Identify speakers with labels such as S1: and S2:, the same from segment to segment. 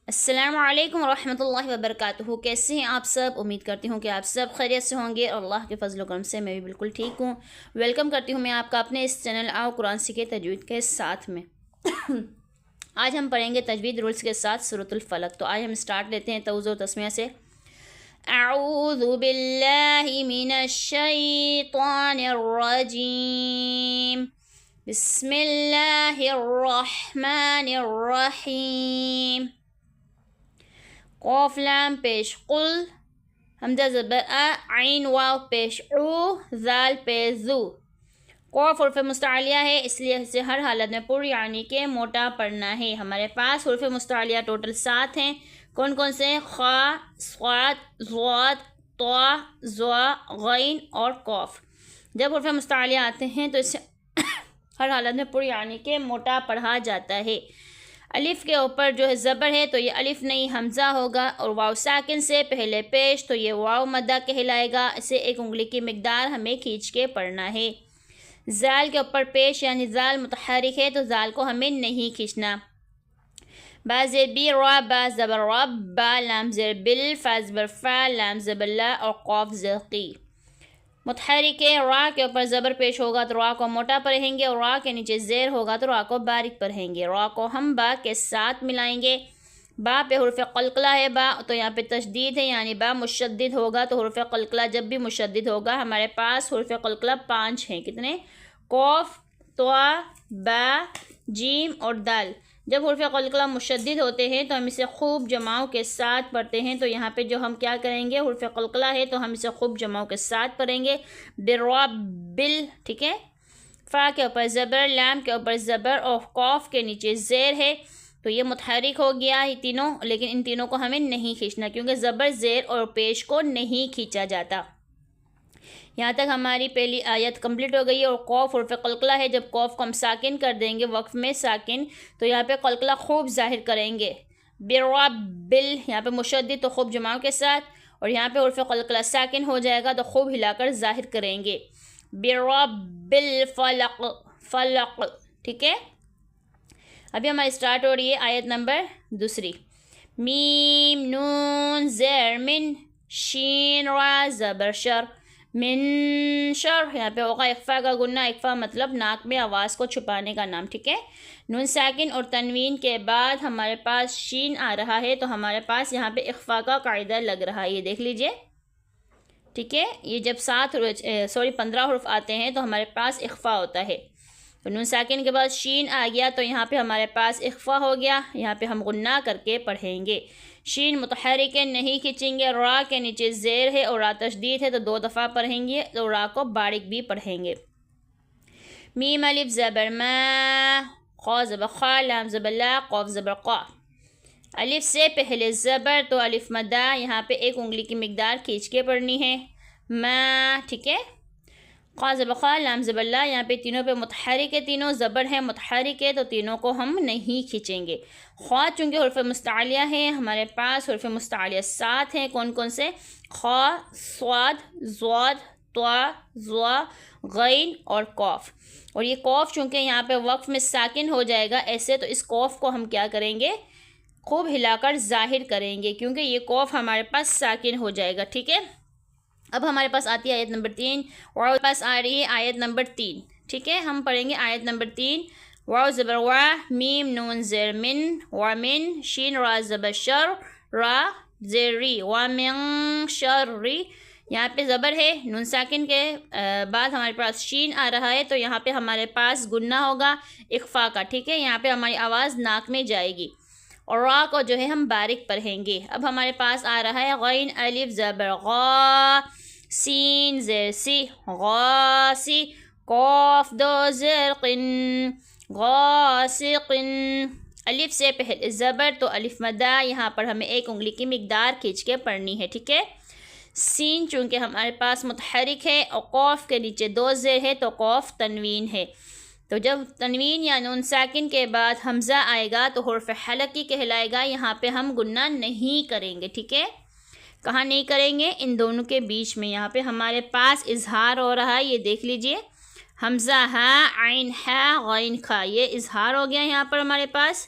S1: السلام علیکم ورحمۃ اللہ وبرکاتہ۔ کیسے ہیں آپ سب؟ امید کرتی ہوں کہ آپ سب خیریت سے ہوں گے اور اللہ کے فضل و کرم سے میں بھی بالکل ٹھیک ہوں۔ ویلکم کرتی ہوں میں آپ کا اپنے اس چینل آؤ قرآن سیکھیں تجوید کے ساتھ میں۔ آج ہم پڑھیں گے تجوید رولز کے ساتھ سورۃ الفلق۔ تو آج ہم سٹارٹ لیتے ہیں توضیح و تسمیہ سے۔ اعوذ باللہ من الشیطان الرجیم، بسم اللہ الرحمن الرحیم۔ قوف لام پیش قل، حمزہ زبر آ، عین واو پیش عو، ذال پیش ذو۔ قوف حرف مستعلیہ ہے، اس لیے اسے ہر حالت میں پر یعنی کہ موٹا پڑھنا ہے۔ ہمارے پاس حروف مستعلیہ ٹوٹل 7 ہیں۔ کون کون سے؟ خا، صاد، ضاد، طا، ظا، غین اور قوف۔ جب حروف مستعلیہ آتے ہیں تو اسے ہر حالت میں پر یعنی کہ موٹا پڑھا جاتا ہے۔ الف کے اوپر جو ہے زبر ہے تو یہ الف نہیں حمزہ ہوگا، اور واو ساکن سے پہلے پیش تو یہ واو مدہ کہلائے گا۔ اسے 1 انگلی کی مقدار ہمیں کھینچ کے پڑھنا ہے۔ زال کے اوپر پیش یعنی زال متحرک ہے تو زال کو ہمیں نہیں کھینچنا۔ با زیر بی، را با زبر رب، با لام زیر بل، فا زبر فا، لام زبر لا اور قوف زیر قی۔ متحرک ہے، را کے اوپر زبر پیش ہوگا تو را کو موٹا پڑھیں گے، اور را کے نیچے زیر ہوگا تو را کو باریک پڑھیں گے۔ را کو ہم با کے ساتھ ملائیں گے۔ با پہ حرف قلقلہ ہے، با تو یہاں پہ تشدید ہے یعنی با مشدد ہوگا، تو حرف قلقلہ جب بھی مشدد ہوگا ہمارے پاس حرف قلقلہ 5 ہیں۔ کتنے؟ قوف، طا، با، جیم اور دال۔ جب حرف قلقلہ مشدد ہوتے ہیں تو ہم اسے خوب جماؤں کے ساتھ پڑھتے ہیں، تو یہاں پہ جو ہم کیا کریں گے، حرف قلقلہ ہے تو ہم اسے خوب جماؤں کے ساتھ پڑھیں گے۔ برا بل، ٹھیک ہے۔ فا کے اوپر زبر، لام کے اوپر زبر اور قوف کے نیچے زیر ہے، تو یہ متحرک ہو گیا یہ تینوں، لیکن ان تینوں کو ہمیں نہیں کھینچنا کیونکہ زبر، زیر اور پیش کو نہیں کھینچا جاتا۔ یہاں تک ہماری پہلی آیت کمپلیٹ ہو گئی ہے، اور قوف حرف قلقلہ ہے۔ جب قوف کو ہم ساکن کر دیں گے وقف میں ساکن، تو یہاں پہ قلقلہ خوب ظاہر کریں گے۔ برا بل، یہاں پہ مشدد تو خوب جماؤں کے ساتھ، اور یہاں پہ حرف قلقلہ ساکن ہو جائے گا تو خوب ہلا کر ظاہر کریں گے۔ برا بل فلق، فلق، ٹھیک ہے۔ ابھی ہماری اسٹارٹ ہو رہی ہے آیت نمبر 2۔ میم نون زیر من، شین را زبر شر، من شر، یہاں پہ ہوگا اخفا کا گنہ۔ اخفا مطلب ناک میں آواز کو چھپانے کا نام، ٹھیک ہے۔ نون ساکن اور تنوین کے بعد ہمارے پاس شین آ رہا ہے تو ہمارے پاس یہاں پہ اخفا کا قاعدہ لگ رہا ہے، یہ دیکھ لیجئے، ٹھیک ہے۔ یہ جب 15 حروف آتے ہیں تو ہمارے پاس اخفا ہوتا ہے، تو نون ساکن کے بعد شین آ گیا تو یہاں پہ ہمارے پاس اخفا ہو گیا، یہاں پہ ہم غنہ کر کے پڑھیں گے۔ شین متحرک ہے، نہیں کھینچیں گے۔ را کے نیچے زیر ہے اور را تشدید ہے تو 2 دفعہ پڑھیں گے، تو را کو باریک بھی پڑھیں گے۔ میم الف زبر ما، خا زبر خا، لام زبر لا، قوف زبر قا۔ الف سے پہلے زبر تو الف مدہ، یہاں پہ 1 انگلی کی مقدار کھینچ کے پڑھنی ہے۔ ما، ٹھیک ہے۔ خا زبر خا، لام زبر لا، یہاں پہ تینوں پہ متحرک ہے، تینوں زبر ہے، متحرک ہے تو تینوں کو ہم نہیں کھینچیں گے۔ خا چونکہ حرف مستعلیہ ہے، ہمارے پاس حرف مستعلیہ 7 ہیں۔ کون کون سے؟ خا، صاد، ضاد، طا، ظا، غین اور قوف۔ اور یہ قوف چونکہ یہاں پہ وقف میں ساکن ہو جائے گا ایسے، تو اس قوف کو ہم کیا کریں گے؟ خوب ہلا کر ظاہر کریں گے کیونکہ یہ قوف ہمارے پاس ساکن ہو جائے گا، ٹھیک ہے۔ اب ہمارے پاس آتی ہے آیت نمبر 3، اور ہمارے پاس آ رہی ہے آیت نمبر 3، ٹھیک ہے۔ ہم پڑھیں گے آیت نمبر 3۔ واو زبر وا، میم نون زیر من، ومن، شین را زبر شر، را زیر ری، ومن شر ری۔ یہاں پہ زبر ہے، نون ساکن کے بعد ہمارے پاس شین آ رہا ہے تو یہاں پہ ہمارے پاس گنہ ہوگا اخفا کا، ٹھیک ہے۔ یہاں پہ ہماری آواز ناک میں جائے گی، اور را کو جو ہے ہم باریک پڑھیں گے۔ اب ہمارے پاس آ رہا ہے غین الف زبر غا، سین زیر سی، غاسی، قوف 2 زیر قن، غاسقن۔ الف سے پہلے زبر تو الف مدہ، یہاں پر ہمیں 1 انگلی کی مقدار کھینچ کے پڑھنی ہے، ٹھیک ہے۔ سین چونکہ ہمارے پاس متحرک ہے اور قوف کے نیچے 2 زیر ہے تو قوف تنوین ہے، تو جب تنوین یا نون ساکن کے بعد حمزہ آئے گا تو حرف حلقی کہلائے گا، یہاں پہ ہم گنہ نہیں کریں گے، ٹھیک ہے۔ کہاں نہیں کریں گے؟ ان دونوں کے بیچ میں۔ یہاں پہ ہمارے پاس اظہار ہو رہا ہے، یہ دیکھ لیجئے، حمزہ ہا، عین ہا، غین کھا، یہ اظہار ہو گیا یہاں پر ہمارے پاس۔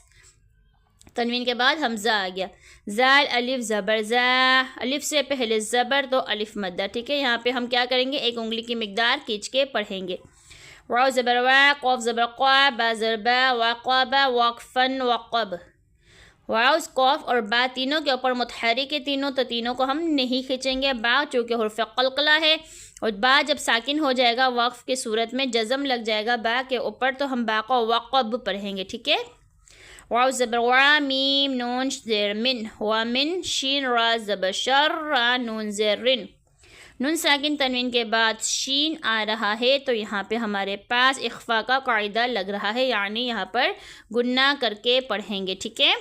S1: تنوین کے بعد حمزہ آ گیا، زال الف زبر زا، الف سے پہلے زبر تو الف مدہ، ٹھیک ہے. یہاں پہ ہم کیا کریں گے، ایک انگلی کی مقدار کھینچ کے پڑھیں گے. واو زبر وا، قاف زبر قا، با زبر با، وقبا وقفن وقب. واو قاف اور با تینوں کے اوپر متحرک ہے تینوں، تو تینوں کو ہم نہیں کھینچیں گے. با چونکہ حرف قلقلہ ہے اور با جب ساکن ہو جائے گا وقف کی صورت میں جزم لگ جائے گا با کے اوپر، تو ہم با کو وقب پڑھیں گے، ٹھیک ہے. واو زبر وا، میم نون زیر من، ومن، شین را زبر شر، را نون زیر رن. نون ساکن تنوین کے بعد شین آ رہا ہے، تو یہاں پہ ہمارے پاس اخفا کا قاعدہ لگ رہا ہے، یعنی یہاں پر گنہ کر کے پڑھیں گے، ٹھیک ہے.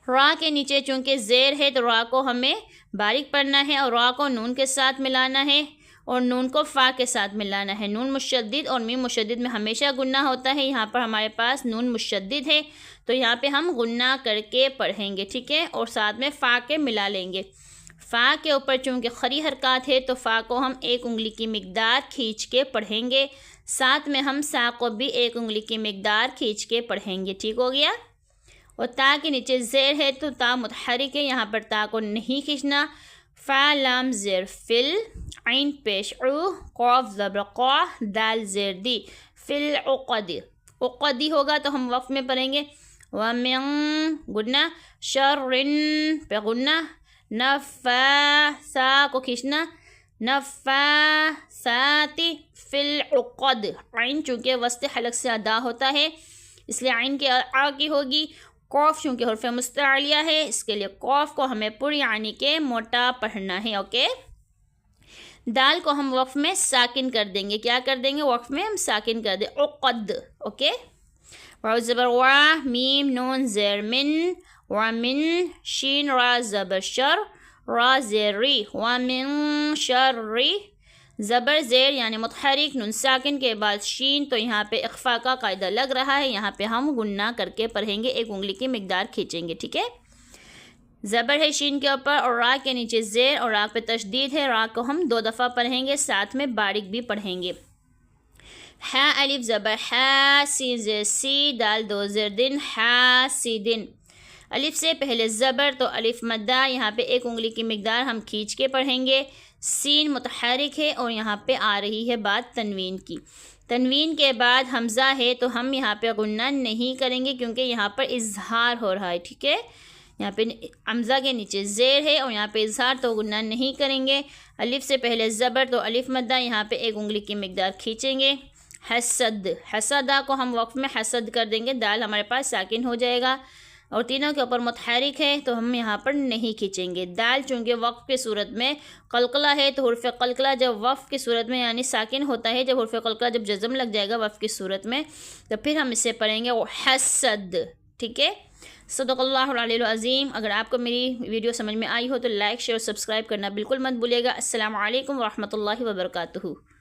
S1: را کے نیچے چونکہ زیر ہے تو را کو ہمیں باریک پڑھنا ہے، اور را کو نون کے ساتھ ملانا ہے اور نون کو فا کے ساتھ ملانا ہے. نون مشدد اور میم مشدد میں ہمیشہ غنہ ہوتا ہے، یہاں پر ہمارے پاس نون مشدد ہے تو یہاں پہ ہم غنہ کر کے پڑھیں گے، ٹھیک ہے. اور ساتھ میں فا کے ملا لیں گے. فا کے اوپر چونکہ خری حرکات ہے تو فا کو ہم ایک انگلی کی مقدار کھینچ کے پڑھیں گے، ساتھ میں ہم سا کو بھی ایک انگلی کی مقدار کھینچ کے پڑھیں گے، ٹھیک ہو گیا. اور تا کے نیچے زیر ہے تو تا متحرک ہے، یہاں پر تا کو نہیں کھینچنا. فا لام زیر فل، عین پیش عو، قاف زبر قا، دال زیر دی، فل عقد. عقدی ہوگا تو ہم وقف میں پڑھیں گے. ومن گنہ، شرن پہ گنہ، نفا سا کو کھینچنا، نفاساتی فی العقد. عین چونکہ وسط حلق سے ادا ہوتا ہے اس لیے عین کے آ کی ہوگی. قاف چونکہ حرف مستعلیہ ہے اس کے لیے قاف کو ہمیں پر یعنی کہ موٹا پڑھنا ہے، اوکے. دال کو ہم وقف میں ساکن کر دیں گے، کیا کر دیں گے، وقف میں ہم ساکن کر دیں، عقد، اوکے. واو زبر وا، میم نون زیر من، ومن، شین را زبر شر، را زیر ری، ومن شر ری. زبر زیر یعنی متحرک، نون ساکن کے بعد شین، تو یہاں پہ اخفا کا قاعدہ لگ رہا ہے، یہاں پہ ہم غنہ کر کے پڑھیں گے، ایک انگلی کی مقدار کھینچیں گے، ٹھیک ہے. زبر ہے شین کے اوپر اور را کے نیچے زیر اور را پہ تشدید ہے، را کو ہم 2 دفعہ پڑھیں گے، ساتھ میں باریک بھی پڑھیں گے. ہا الف زبر ہا، سین زیر سی، دال 2 زیر دن، ہا سی دن. الف سے پہلے زبر تو الف مدہ، یہاں پہ ایک انگلی کی مقدار ہم کھینچ کے پڑھیں گے. سین متحرک ہے اور یہاں پہ آ رہی ہے بات تنوین کی. تنوین کے بعد حمزہ ہے تو ہم یہاں پہ غنہ نہیں کریں گے کیونکہ یہاں پر اظہار ہو رہا ہے، ٹھیک ہے. یہاں پہ حمزہ کے نیچے زیر ہے اور یہاں پہ اظہار، تو غنہ نہیں کریں گے. الف سے پہلے زبر تو الف مدہ، یہاں پہ ایک انگلی کی مقدار کھینچیں گے. حسد، حسدہ کو ہم وقف میں حسد کر دیں گے، دال ہمارے پاس ساکن ہو جائے گا اور تینوں کے اوپر متحرک ہے تو ہم یہاں پر نہیں کھینچیں گے. دال چونکہ وقف کی صورت میں قلقلہ ہے تو حرف قلقلہ جب وقف کی صورت میں یعنی ساکن ہوتا ہے، جب حرف قلقلہ جب جزم لگ جائے گا وقف کی صورت میں تو پھر ہم اسے پڑھیں گے وہ حسد، ٹھیک ہے. صدق اللہ العلی العظیم. اگر آپ کو میری ویڈیو سمجھ میں آئی ہو تو لائک شیئر اور سبسکرائب کرنا بالکل مت بھولیے گا. السلام علیکم ورحمۃ اللہ وبرکاتہ.